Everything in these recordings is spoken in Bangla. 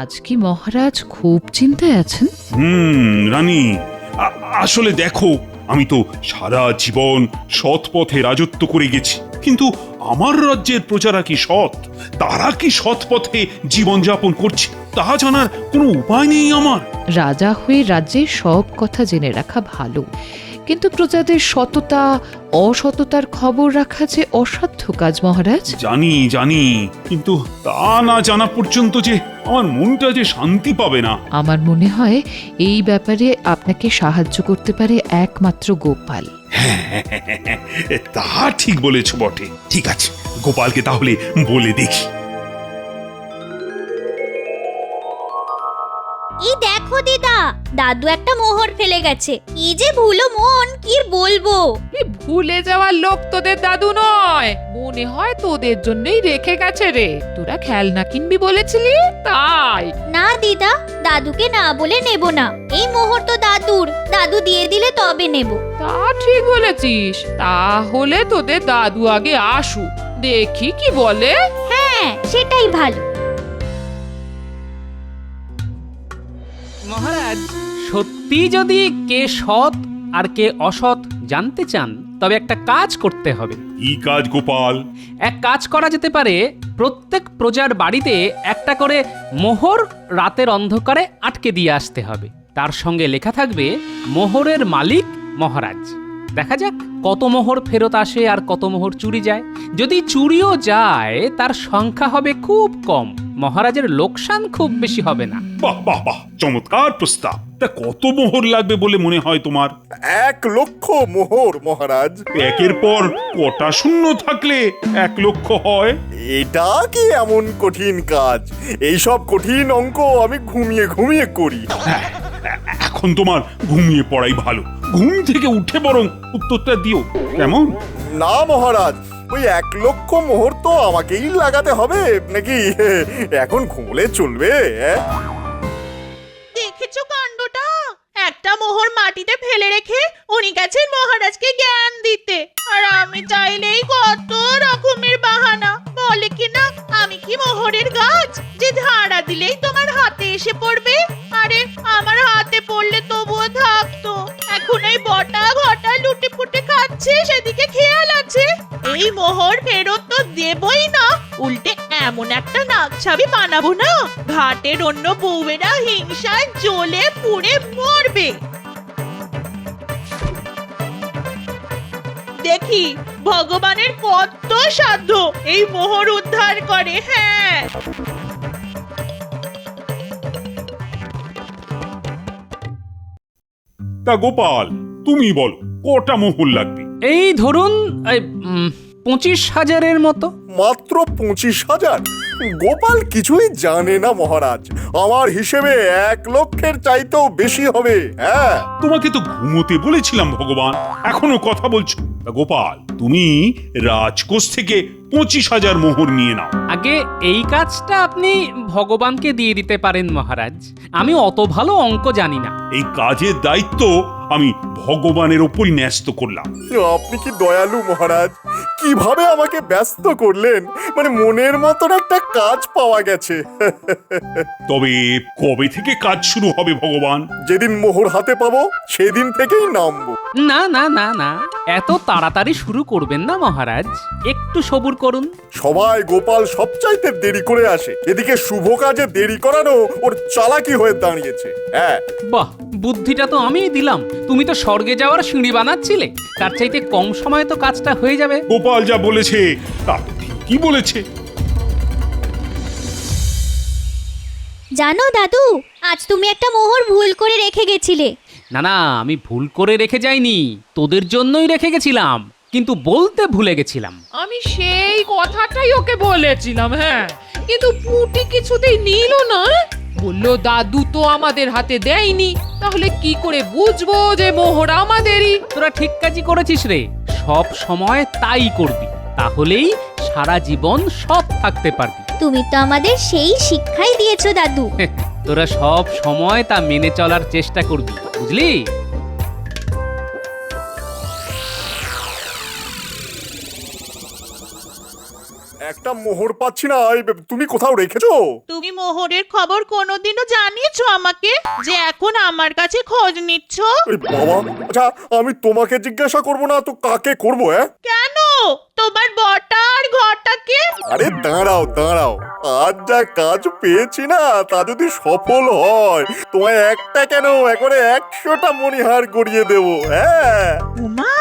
আজ কি মহারাজ খুব চিন্তায় আছেন? রানী, আসলে দেখো, আমি তো সারা জীবন সৎ পথে রাজত্ব করে গেছি, কিন্তু আমার রাজ্যের প্রজারা কি সৎ? তারা কি সৎ পথে জীবনযাপন করছে তা জানার কোনো উপায় নেই আমার। রাজা হয়ে রাজ্যের সব কথা জেনে রাখা ভালো, কিন্তু প্রজাদের সততা অসততার খবর রাখা যে অসাধ্য কাজ মহারাজ। জানি জানি, কিন্তু তা না জানা পর্যন্ত যে আমার মনটা যে শান্তি পাবে না। আমার মনে হয় এই ব্যাপারে আপনাকে সাহায্য করতে পারে একমাত্র গোপাল। তা ঠিক বলেছ বটে। ঠিক আছে, গোপালকে তাহলে বলে দেখি। এই দেখো দিদা, দাদু একটা মোহর ফেলে গেছে। কি যে ভুলো মন, কি বলবো। ভুলে যাওয়ার লোক তোদের দাদু নয়, মনে হয় তোদের জন্যই রেখে গেছে রে। তোরা খেলনা কিনবি বলেছিলি তাই। না দিদা, দাদুকে না বলে নেব না। এই মোহর তো দাদুর, দাদু দিয়ে দিলে তবে নেব। তা ঠিক বলেছিস, তাহলে তোদের দাদু আগে আসুক, দেখি কি বলে। হ্যাঁ, সেটাই ভালো। মহারাজ, সত্যি যদি কে সৎ আর কে অসৎ জানতে চান, তবে একটা কাজ করতে হবে। কি কাজ গোপাল? এক কাজ করা যেতে পারে, প্রত্যেক প্রজার বাড়িতে একটা করে মোহর রাতের অন্ধকারে আটকে দিয়ে আসতে হবে। তার সঙ্গে লেখা থাকবে মোহরের মালিক মহারাজ। দেখা যাক কত মোহর ফেরত আসে আর কত মোহর চুরি যায়। যদি চুরিও যায় তার সংখ্যা হবে খুব কম, মহারাজের লোকসান খুব বেশি হবে না। বাহ বাহ বাহ, চমৎকার প্রস্তাব। তা কত মোহর লাগবে বলে মনে হয় তোমার? 1,00,000 মোহর মহারাজ। একের পর কটা শূন্য থাকলে 1,00,000 হয়? এটা কি এমন কঠিন কাজ? এইসব কঠিন অঙ্ক আমি ঘুমিয়ে ঘুমিয়ে করি। এখন তোমার ঘুমিয়ে পড়াই ভালো। ঘুম থেকে উঠে বরং উত্তরটা দিও, কেমন? না মহারাজ, ওই 1,00,000 মোহর তো আমাকেই লাগাতে হবে নাকি? এখন ঘুমলে চলবে? দেখেছো কাণ্ডটা? একটা মোহর মাটিতে ফেলে রেখে উনি গেছেন মহারাজকে জ্ঞান দিতে, আর আমি চাইলেই কত রকমের বাহানা বলে কিনা আমি কি মোহরের গাছ যে ঝাড়া দিলেই তোমার হাতে এসে পড়বে। আরে আমার হাতে পড়লে তবুও থাকতো, এখন এই বটা ঘটা লুটে পুটে খাচ্ছে, সেদিকে খেয়াল আছে? এই মোহর ফেরত তো দেবই না, উল্টে এমন একটা নাকছাবি বানাবো না ঘাটের অন্য বউয়েরা হিংসায় জ্বলে পুড়ে মরবে। দেখি ভগবানের কত সাধ্য এই মোহর উদ্ধার করে। হ্যাঁ, তা গোপাল, তুমি বলো কটা মোহর লাগবে? এই ধরুন 25,000-এর মতো। মাত্র 25,000? গোপাল কিছুই জানে না মহারাজ, আমার হিসেবে 1,00,000-এর চাইতেও বেশি হবে। হ্যাঁ, তোমাকে তো ঘুমোতে বলেছিলাম ভগবান, এখনো কথা বলছো? তা গোপাল, তুমি রাজকোষ থেকে 25,000 মোহর নিয়ে নাও। আগে এই কাজটা আপনি ভগবানকে দিয়ে দিতে পারেন মহারাজ, আমি অত ভালো অঙ্ক জানি না। এই কাজের দায়িত্ব আমি ভগবানের ওপরই ন্যস্ত করলাম। আপনি কি দয়ালু মহারাজ, কিভাবে আমাকে ব্যস্ত করলেন। মানে মনের মতন একটা কাজ পাওয়া গেছে। তবে কবে থেকে কাজ শুরু হবে ভগবান? যেদিন মোহর হাতে পাবো সেদিন থেকেই নামবো। না না না না, এত তাড়াতাড়ি শুরু করবেন না মহারাজ, একটু সবুর করুন। সবাই গোপাল সবচাইতে দেরি করে আসে, এদিকে শুভ কাজে দেরি করানো ওর চালাকি হয়ে দাঁড়িয়েছে। হ্যাঁ, বাহ, বুদ্ধিটা তো আমিই দিলাম, তুমি তো স্বর্গে যাওয়ার সিঁড়ি বানাচ্ছিলে, তার চাইতে কম সময়ে তো কাজটা হয়ে যাবে। গোপাল যা বলেছে তা ঠিকই বলেছে। জানো দাদু, আজ তুমি একটা মোহর ভুল করে রেখে গেছিলে। না না, আমি ভুল করে রেখে যাইনি, তোদের জন্যই রেখে গেছিলাম, কিন্তু বলতে ভুলে গেছিলাম। আমি সেই কথাটাই ওকে বলেছিলাম, হ্যাঁ, কিন্তু পুটি কিছুতেই নিল না। বললো দাদু তো আমাদের হাতে দেয়নি, তাহলে কি করে বুঝবো যে মোহর আমাদেরই? তোরা ঠিক কাজই করেছিস রে, সব সময় তাই করবি, তাহলেই সারা জীবন সৎ থাকতে পারবি। তুমি তো আমাদের সেই শিক্ষাই দিয়েছো দাদু। তোরা সব সময় তা মেনে চলার চেষ্টা করবি, বুঝলি? একটা মোহর পাচ্ছি না, তুমি কোথাও রেখেছো? তুমি মোহরের খবর কোনোদিনও জানিয়েছো আমাকে যে এখন আমার কাছে খোঁজ নিচ্ছ? আরে বাবা, আচ্ছা আমি তোমাকে জিজ্ঞাসা করব না তো কাকে করব? কেন? তোমার বটা আর ঘটাকে? আরে দাঁড়াও দাঁড়াও, আজ যা কাজ পেয়েছি না তা যদি সফল হয় তোমায় একটা কেন একবারে 100টা মণিহার গড়িয়ে দেবো। হ্যাঁ উমা,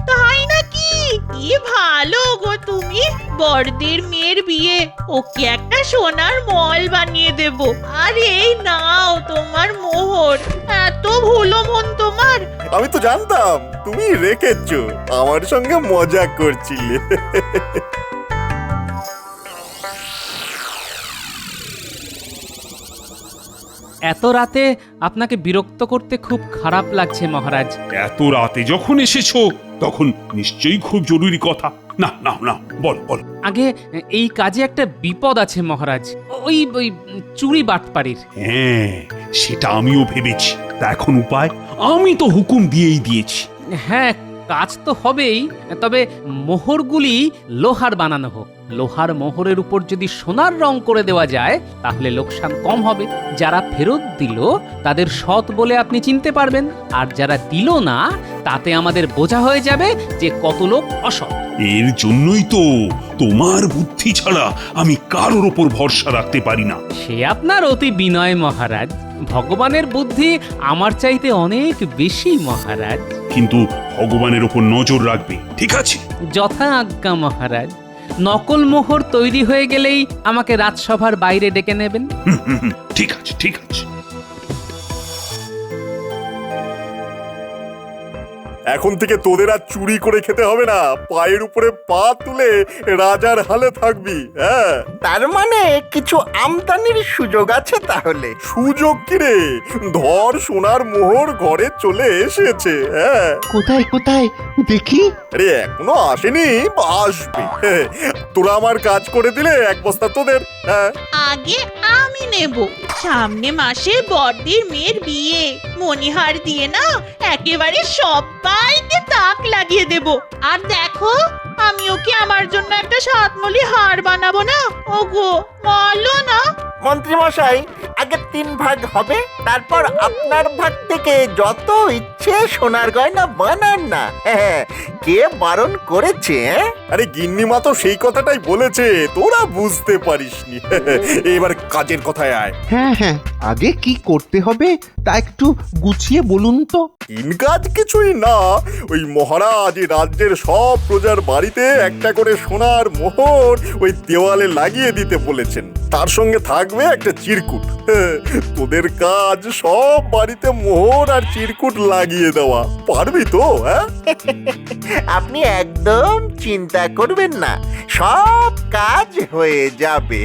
তাই নাকি? কি ভালো গো তুমি। বড়দের মেয়ের বিয়ে, ওকে একটা সোনার মল বানিয়ে দেব। আর এই নাও তোমার মোহর। এত ভুলো মন তোমার। আমি তো জানতাম তুমি রেখেছো, আমার সঙ্গে মজা করছিলে। এত রাতে আপনাকে বিরক্ত করতে খুব খারাপ লাগছে মহারাজ। এত রাতে যখন এসেছো তখন নিশ্চয়ই খুব জরুরি কথা। না না না, বল বল। আগে এই কাজে একটা বিপদ আছে মহারাজ, ওই ওই চুরি বাটপাড়ির। হ্যাঁ, সেটা আমিও ভেবেছি। তা এখন উপায়? আমি তো হুকুম দিয়েই দিয়েছি। হ্যাঁ, কাজ তো হবেই, তবে মোহরগুলি লোহার বানানো হোক। লোহার মোহরের উপর যদি সোনার রং করে দেওয়া যায় তাহলে লোকসান কম হবে। যারা ফেরত দিল তাদের সৎ বলে আপনি চিনতে পারবেন, আর যারা দিল না তাতে আমাদের বোঝা হয়ে যাবে যে কত লোক অসৎ। এর জন্যই তো তোমার বুদ্ধি ছাড়া আমি কারোর ওপর ভরসা রাখতে পারি না। সে আপনার অতি বিনয় মহারাজ, ভগবানের বুদ্ধি আমার চাইতে অনেক বেশি মহারাজ। কিন্তু ভগবানের ওপর নজর রাখবে, ঠিক আছে? যথা আজ্ঞা মহারাজ। নকল মোহর তৈরি হয়ে গেলেই আমাকে রাজসভার বাইরে ডেকে নেবেন। ঠিক আছে ঠিক আছে। এখন থেকে তোদের আর চুরি করে খেতে হবে না, পায়ের উপরে পা তুলে রাজার হালে থাকবি। হ্যাঁ, তার মানে কিছু আমদানির সুযোগ আছে তাহলে। সুযোগ কিরে, ধর সোনার মোহর ঘরে চলে এসেছে। হ্যাঁ, কোথায় কোথায় দেখি? আরে এখনো আসেনি, আসবে। তোরা আমার কাজ করে দিলে এক বস্তা তোদের। হ্যাঁ, আগে আমি নেব। সামনে মাসে বড়দের মেয়ের বিয়ে, মণিহার দিয়ে না একেবারে সবাইকে তাক লাগিয়ে দেব। আর দেখো, আমি ওকে আমার জন্য একটা সাতমলি হার বানাবো না। ওগো বলো না। মন্ত্রী মশাই, আগে 3 ভাগ হবে, তারপর আপনার ভাগ থেকে যত ইচ্ছে সোনার গয়না বানান না। হ্যাঁ, কে বারণ করেছে? আরে গিন্নিমা তো সেই কথাটাই বলেছে, তোরা বুঝতে পারিসনি। এবার কাজের কথায় আয়। হ্যাঁ হ্যাঁ, আগে কি করতে হবে তা একটু গুছিয়ে বলুন তো। কাজ কিছুই না, ওই মহারাজ রাজ্যের সব প্রজার বাড়িতে একটা করে সোনার মোহর ওই দেওয়ালে লাগিয়ে দিতে বলেছেন। তার সঙ্গে থাকবে একটা চিরকুট। তোদের কাজ সব বাড়িতে মোহর আর চিরকুট লাগিয়ে দেওয়া। পারবি তো? হ্যাঁ, আপনি একদম চিন্তা করবেন না, সব কাজ হয়ে যাবে।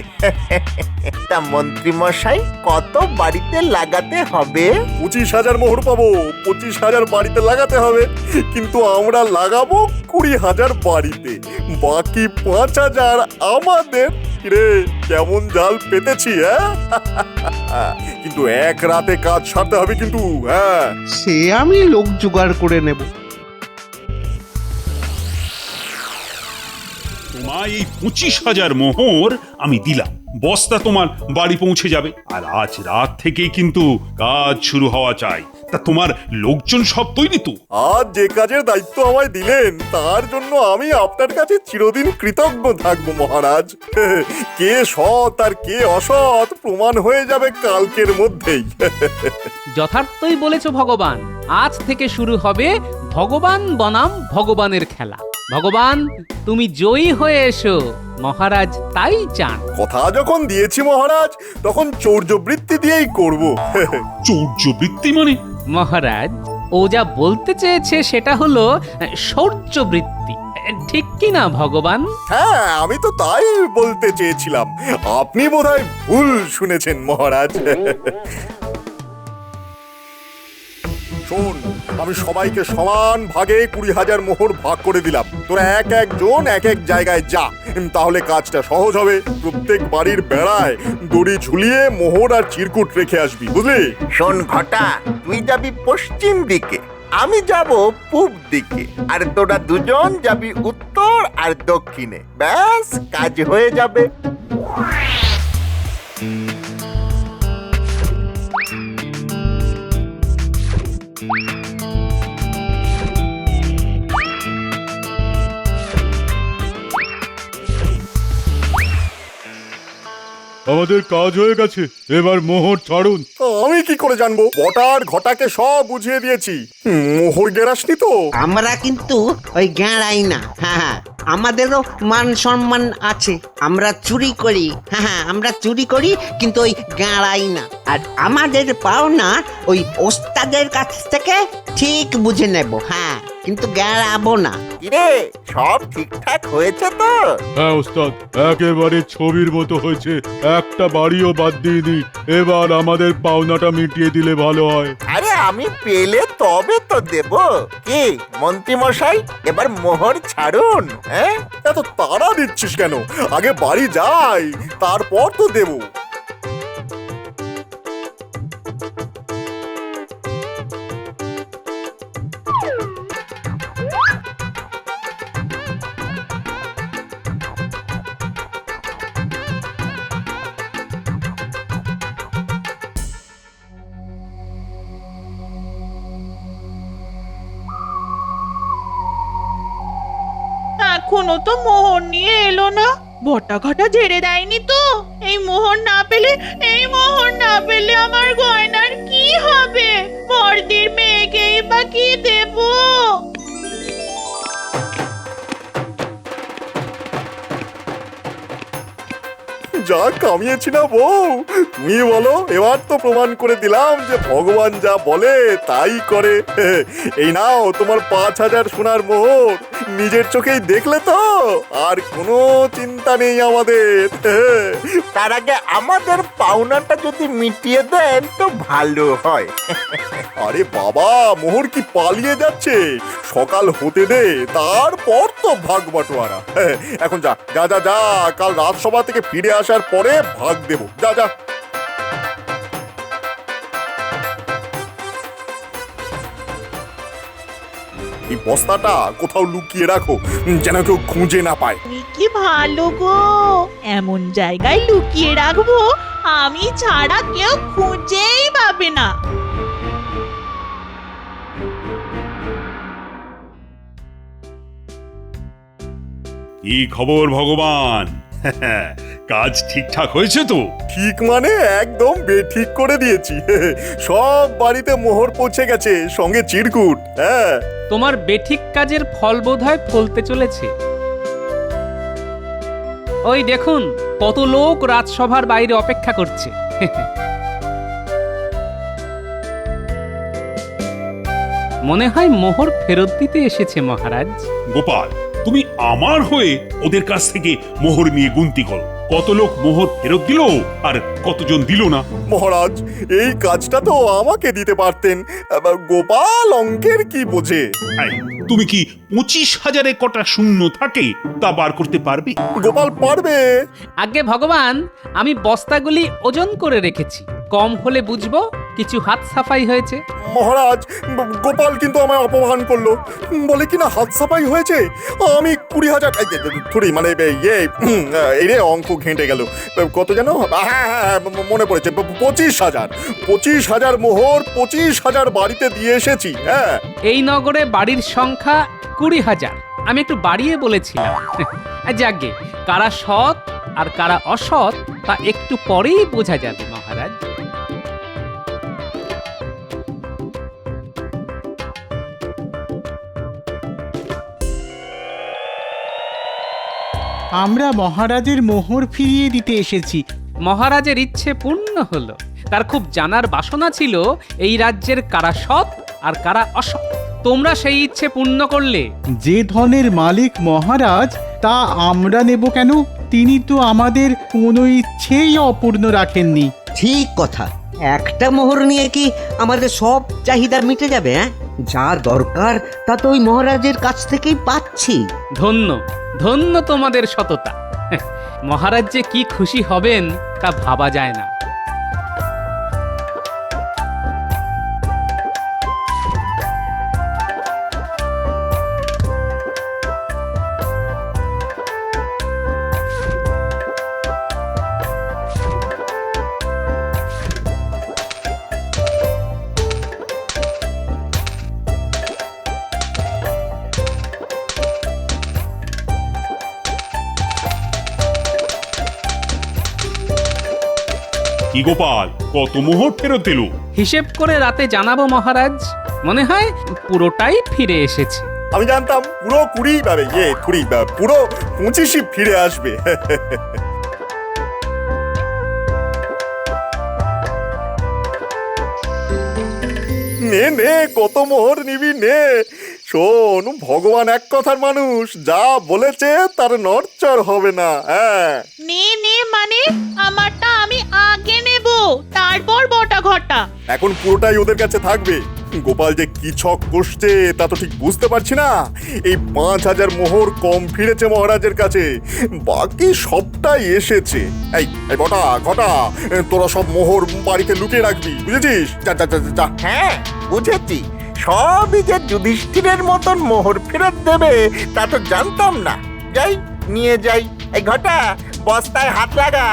তা মন্ত্রী মশাই, কত বাড়িতে লাগাতে হবে? 25,000 মোহর পাবো, 25,000 বাড়িতে লাগাতে হবে। কিন্তু আমরা লাগাবো 20,000 বাড়িতে, বাকি 5,000 আমাদের। রে কেমন জাল পেতেছি? হ্যাঁ, কিন্তু এক রাতে কাজ সারতে হবে কিন্তু। হ্যাঁ, সে আমি লোক জোগাড় করে নেব। তোমায় এই 25,000 মোহর আমি দিলাম, বস্তা তোমার বাড়ি পৌঁছে যাবে। আর আজ রাত থেকেই কিন্তু কাজ শুরু হওয়া চাই। তা তোমার লোকজন সব তৈরি তো? আজ যে কাজের দায়িত্ব আমায় দিলেন তার জন্য আমি আপনার কাছে চিরদিন কৃতজ্ঞ থাকবো মহারাজ। কে সৎ আর কে অসৎ প্রমাণ হয়ে যাবে কালকের মধ্যেই। যথার্থই বলেছ ভগবান, আজ থেকে শুরু হবে ভগবান বনাম ভগবানের খেলা। ভগবান, তুমি জয়ী হয়ে এসো, মহারাজ তাই চান। কথা যখন দিয়েছি মহারাজ, তখন চৌর্যবৃত্তি দিয়েই করব। চৌর্যবৃত্তি মানে? মহারাজ, ও যা বলতে চেয়েছে সেটা হলো শৌর্যবৃত্তি, ঠিক কি না ভগবান? হ্যাঁ, আমি তো তাই বলতে চেয়েছিলাম। আপনি বোধহয় ভুল শুনেছেন মহারাজ। শোন, আমি সবাইকে সমান ভাগে 20,000 মোহর ভাগ করে দিলাম। তোরা এক একজন এক এক জায়গায় যা, তাহলে কাজটা সহজ হবে। প্রত্যেক বাড়ির বেড়ায় দড়ি ঝুলিয়ে মোহর আর চিরকুট রেখে আসবি, বুঝলি? শোন ঘটা, তুই যাবি পশ্চিম দিকে, আমি যাব পূব দিকে আর তোরা দুজন যাবি উত্তর আর দক্ষিণে। ব্যাস কাজ হয়ে যাবে। আমাদের কাজ হয়ে গেছে, এবার মোহর ছাড়ুন। আমি কি করে জানবো? বটার ঘটাকে সব বুঝিয়ে দিয়েছি। মোহর গেরাসনি তো? আমরা কিন্তু ওই গেঁড়াই না। হ্যাঁ, আমাদেরও মান সম্মান আছে। আমরা চুরি করি, হ্যাঁ আমরা চুরি করি, কিন্তু ওই গেঁড়াই না। আর আমাদের পাওনা ওই ওস্তাদের কাছ থেকে ঠিক বুঝে নেব। হ্যাঁ, কিন্তু গেঁড়াবো না। কিরে, সব ঠিকঠাক হয়েছে তো? হ্যাঁ ওস্তাদ, একেবারে ছবির মতো হয়েছে, একটা বাড়িও বাদ দিইনি। এবার আমাদের পাওনাটা মিটিয়ে দিলে ভালো হয়। আরে আমি পেলে তবে তো দেব। কি মন্ত্রী মশাই, এবার মোহর ছাড়ুন। হ্যাঁ, এত তাড়া দিচ্ছিস কেন? আগে বাড়ি যাই, তারপর তো দেবো। এখনো তো মোহর নিয়ে এলো না। বটা ঘটা ঝেড়ে দেয়নি তো? এই মোহর না পেলে আমার গয়নার কি হবে? বড়দির মেয়েকেই বা কি দেবো? যা কামিয়েছি না বউ, তুমি বলো। এবার তো প্রমাণ করে দিলাম যে ভগবান যা বলে তাই করে। এই নাও তোমার 5,000 সোনার মোহর। নিজের চোখেই দেখলে তো, আর কোনো চিন্তা নেই আমাদের। তার আগে আমাদের পাওনাটা যদি মিটিয়ে দেন তো ভালো হয়। আরে বাবা, মোহর কি পালিয়ে যাচ্ছে? সকাল হতে দে, তারপর তো ভাগ বাটোয়ারা। এখন যা যা যা যা, কাল রাজসভা থেকে ফিরে আসার পরে ভাগ দেবো। যা যা। এই বস্তাটা কোথাও লুকিয়ে রাখো, যেন কেউ খুঁজে না পায়। তুমি কি ভালো গো, এমন জায়গায় লুকিয়ে রাখবো আমি ছাড়া কেউ খুঁজেই পাবে না। কি খবর ভগবান? কাজ ঠিকঠাক হয়েছে তো? ঠিক মানে একদম বেঠিক করে দিয়েছি। সব বাড়িতে মোহর পৌঁছে গেছে, সঙ্গে চিরকুট। হ্যাঁ, তোমার বেঠিক কাজের ফল বোধহয় ফলতে চলেছে। ওই দেখুন, কত লোক রাজসভার বাইরে অপেক্ষা করছে। মনে হয় মোহর ফেরত দিতে এসেছে মহারাজ। গোপাল, তুমি আমার হয়ে ওদের কাছ থেকে মোহর নিয়ে গুনতি করো। কত লোক মোহর ফেরত দিল আর কতজন দিল না। মহারাজ, এই কাজটা তো আমাকে দিতে পারতেন। গোপাল অঙ্কের কি বোঝে? এই, তুমি কি 25,000-এ কটা শূন্য থাকে তা বার করতে পারবে? গোপাল পারবে। আগে ভগবান, আমি বস্তাগুলি ওজন করে রেখেছি, কম হলে বুঝবো কিছু হাত সাফাই হয়েছে। মহারাজ, গোপাল কিন্তু আমায় অপমান করলো। বলে কিনা হাত সাফাই হয়েছে। আমি 20,000 থুড়ি মানে এই রে, অঙ্ক ঘেঁটে গেল। কত যেন? হ্যাঁ হ্যাঁ, মনে পড়েছে, 25,000 মোহর 25,000 বাড়িতে দিয়ে এসেছি। হ্যাঁ, এই নগরে বাড়ির সংখ্যা 20,000। আমি একটু বাড়িয়ে বলেছিলাম। যাকে কারা সৎ আর কারা অসৎ তা একটু পরেই বোঝা যাবে মহারাজ। আমরা মহারাজের মোহর ফিরিয়ে দিতে এসেছি। মহারাজের ইচ্ছে পূর্ণ হলো। তার খুব জানার বাসনা ছিল এই রাজ্যের কারা সৎ আর কারা অসৎ। তোমরা সেই ইচ্ছে পূর্ণ করলে। যে ধনের মালিক মহারাজ, তা আমরা নেব কেন? তিনি তো আমাদের কোনো ইচ্ছেই অপূর্ণ রাখেননি। ঠিক কথা। একটা মোহর নিয়ে কি আমাদের সব চাহিদা মিটে যাবে? হ্যাঁ, যা দরকার তা তো ওই মহারাজের কাছ থেকেই পাচ্ছি। ধন্য ধন্য তোমাদের সততা। মহারাজ যে কি খুশি হবেন তা ভাবা যায় না। কি গোপাল, কত মোহর ফেরত এলো? হিসেব করে রাতে জানাবো মহারাজ। মনে হয় পুরোটাই ফিরে এসেছে। আমি জানতাম পুরো 20 পাবে, পুরো 25ই ফিরে আসবে। নে নে, কত মোহর নিবি নে। শোন, ভগবান এক কথার মানুষ, যা বলেছে তার নড়চড় হবে না। হ্যাঁ, নে নে মানে আমারটা আমি আগে নেব, তারপর বটা ঘটা। এখন পুরোটাই ওদের কাছে থাকবে। গোপাল যে কি ছক কষছে তা তো ঠিক বুঝতে পারছি না। এই 5000 মোহর কম ফিরেছে মহারাজের কাছে, বাকি সবটাই এসেছে। এই এই বটা ঘটা, তোরা সব মোহর বাড়িতে লুকিয়ে রাখবি, বুঝেছিস? যা যা যা যা। হ্যাঁ বুঝেছি, সবই যে যুধিষ্ঠিরের মতন মোহর ফেরত দেবে তা তো জানতাম না। যাই নিয়ে যাই। এই ঘটা, বস্তায় হাত লাগা।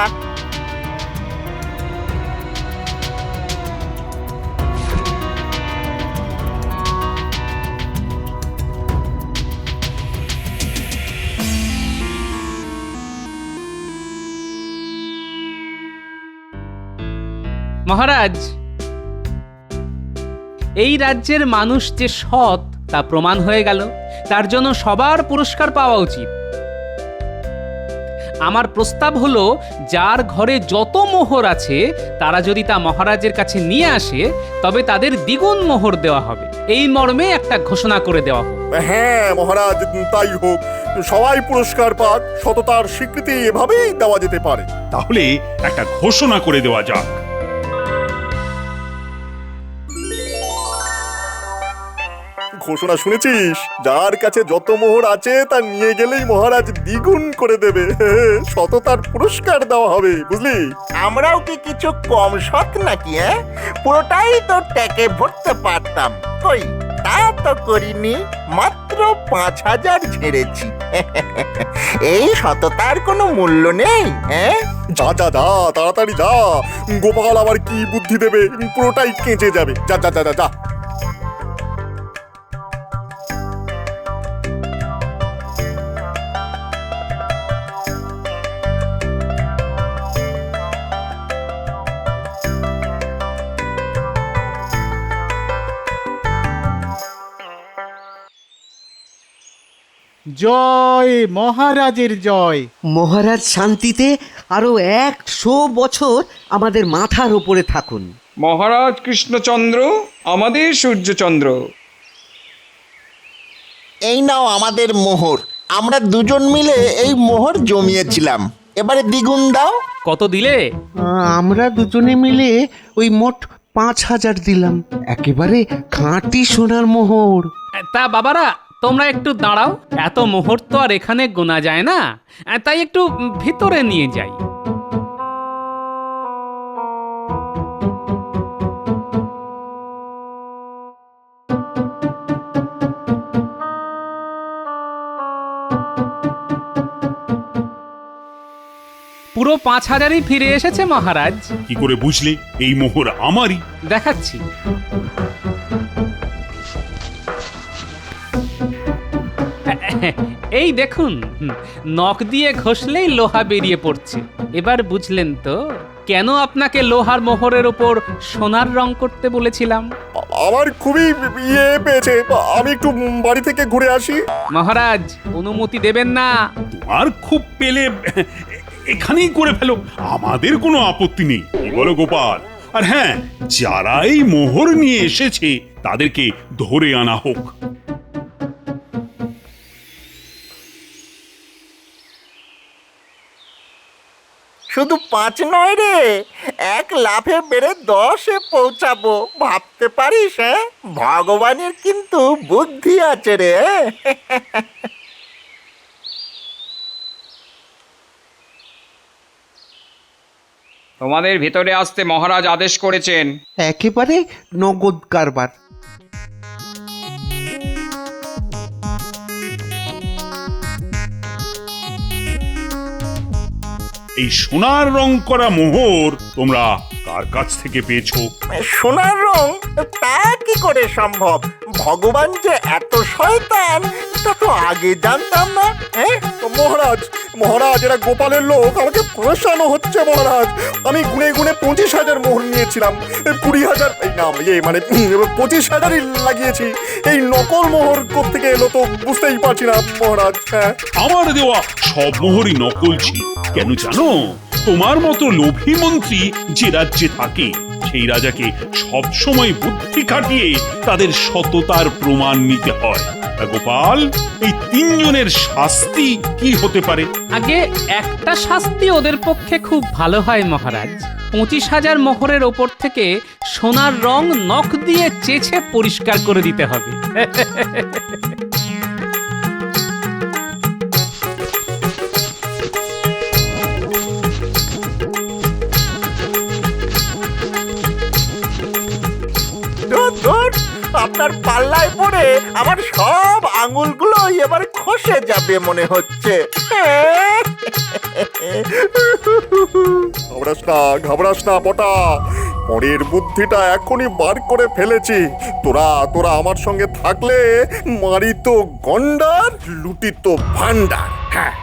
মহারাজ, এই রাজ্যের মানুষ যে সৎ তা প্রমাণ হয়ে গেল। তার জন্য সবার পুরস্কার পাওয়া উচিত। আমার প্রস্তাব হলো, যার ঘরে যত মোহর আছে তারা যদি তা মহারাজের কাছে নিয়ে আসে তবে তাদের দ্বিগুণ মোহর দেওয়া হবে। এই মর্মে একটা ঘোষণা করে দেওয়া হোক। হ্যাঁ মহারাজ, তাই হোক। সবাই পুরস্কার পাক, সততার স্বীকৃতি এভাবেই দেওয়া যেতে পারে। তাহলে একটা ঘোষণা করে দেওয়া যাক। ঘোষণা শুনেছিস? যার কাছে যত মোহর আছে তা নিয়ে গেলেই মহারাজ দ্বিগুণ করে দেবে। সততার পুরস্কার দেওয়া হবে, বুঝলি? আমরাও কি কিছু কম সৎ নাকি? পুরোটাই তো ট্যাকে ভরতে পারতাম, কই তা তো করিনি। মাত্র 5000 ঝেড়েছি। এই সততার কোনো মূল্য নেই। যা যা যা, তাড়াতাড়ি যা। গোপাল আবার কি বুদ্ধি দেবে, পুরোটাই কেঁচে যাবে। যা যা যা যা। জয় মহারাজের জয়। মহারাজ শান্তিতে আরো 100 বছর আমাদের মাথার উপরে থাকুন। মহারাজ কৃষ্ণচন্দ্র, আমাদের সূর্যচন্দ্র। এই নাও আমাদের মোহর। আমরা দুজন মিলে এই মোহর জমিয়েছিলাম, এবারে দ্বিগুণ দাও। কত দিলে? আমরা দুজনে মিলে ওই মোট 5000 দিলাম। একেবারে খাঁটি সোনার মোহর। তা বাবারা, তোমরা একটু দাঁড়াও। এত মোহর তো আর এখানে গোনা যায় না, তাই একটু ভিতরে নিয়ে যাই। পুরো 5000ই ফিরে এসেছে মহারাজ। কি করে বুঝলে এই মোহর আমারই? দেখাচ্ছি। এই দেখুন, নখ দিয়ে ঘষলেই লোহা বেরিয়ে পড়ছে। এবার বুঝলেন তো কেন আপনাকে লোহার মোহরের উপর সোনার রং করতে বলেছিলাম? আমার খুবই ইয়ে পেয়েছে, আমি একটু বাড়ি থেকে ঘুরে আসি। মহারাজ অনুমতি দেবেন না? তোমার খুব পেলে এখানেই করে ফেলো, আমাদের কোনো আপত্তি নেই। কি বলো গোপাল? আর হ্যাঁ, যারা এই মোহর নিয়ে এসেছে তাদেরকে ধরে আনা হোক। শুধু 5 নয় রে, 1 লাফে বেড়ে 10-এ পৌঁছাবো। ভাবতে পারিস? ভগবানের কিন্তু বুদ্ধি আছে রে। তোমাদের ভিতরে আসতে মহারাজ আদেশ করেছেন। একেবারে নগদ কারবার। এই সোনার রং করা মোহর তোমরা কার কাছ থেকে পেয়েছো? সোনার রং তা কি করে সম্ভব? ভগবান যে এত শয়তান তা তো আগে জানতাম না। হ্যাঁ মহারাজ মহারাজ এরা গোপালের লোক, আমাকে ফাঁসানো হচ্ছে মহারাজ। আমি গুনে গুনে 25,000 মোহর নিয়েছিলাম, 20,000 এই না মানে 25,000ই লাগিয়েছি। এই নকল মোহর কোত্থেকে এলো তো বুঝতেই পারছি না মহারাজ। হ্যাঁ আমার দেওয়া সব মোহরই নকল ছিল। কেন জানো? তোমার মতো লোভী মন্ত্রী যে রাজ্যে থাকে সেই রাজাকে সব সময় বুদ্ধি খাটিয়ে তাদের সততার প্রমাণ নিতে হয়। তা গোপাল, এই 3 জনের শাস্তি কি হতে পারে? আগে একটা শাস্তি ওদের পক্ষে খুব ভালো হয় মহারাজ। 25,000 মোহরের ওপর থেকে সোনার রং নখ দিয়ে চেঁচে পরিষ্কার করে দিতে হবে। আপনার পাল্লায় পড়ে আমার সব আঙুলগুলো এবার খসে যাবে মনে হচ্ছে। ঘাবড়াস না বটা, পরের বুদ্ধিটা এখনই বার করে ফেলেছি। তোরা আমার সঙ্গে থাকলে মারিত গন্ডার, লুটিত ভান্ডার। হ্যাঁ